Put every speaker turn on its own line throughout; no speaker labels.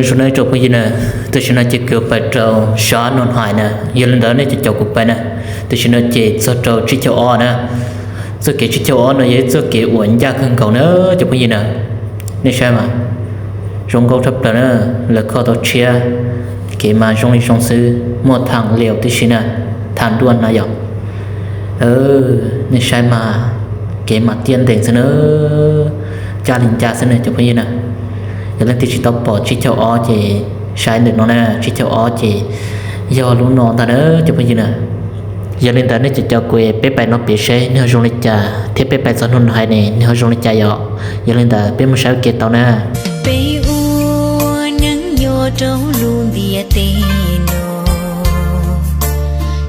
Rồi này chụp cái gì nè, tôi xin nói chỉ kiểu phải trâu xóa nón hải nè, giờ lên đó này chỉ chụp cục bài nè, tôi xin nói chỉ cho trâu chỉ cho o nè, cho cái chỉ cho o nó dễ cho cái uốn da khăn cầu nữa chụp cái gì nè, này sao mà, trong câu thấp đó nữa là khó tổ chia, cái mà trong lịch sử một thằng liều tôi xin nè, thằng đuôn nó dọc, này sao mà, cái mà tiền tiền xin nữa, cha linh cha xin nữa chụp cái gì nè. Giờ lên thì chỉ tao bỏ chỉ cho o chỉ sai được nó nè chỉ cho o chỉ do luôn nó ta nữa cho bây giờ nè giờ lên ta nó chỉ cho quê bé bài nó bị xe nếu dùng lịch trà thế bé bài sản hồn hai này nếu dùng lịch trà giờ lên ta bé một sao kia tao nè
bé u nắng gió trâu luôn bia tên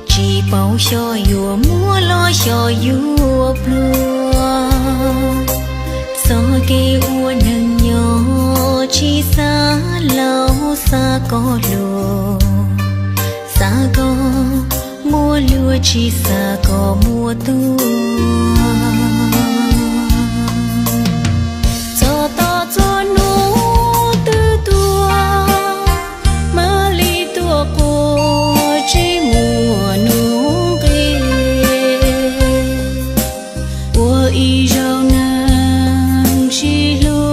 chỉ bao cho yêu mua lo cho yêu blue so cái u nắng gió chỉ xa lâu xa có lúa xa có mua lúa chỉ xa có mua tua cho to cho nú tư tua mà li tua cô chỉ mùa nú kia của y rau nàng chỉ lúa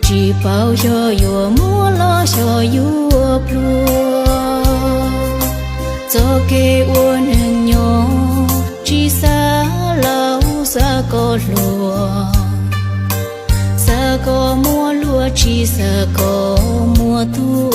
chỉ bao cho yêu mua lo cho yêu blue cho cái uốn hình nhỏ chỉ xa lâu xa có lúa xa có mua lúa chỉ xa có mua tua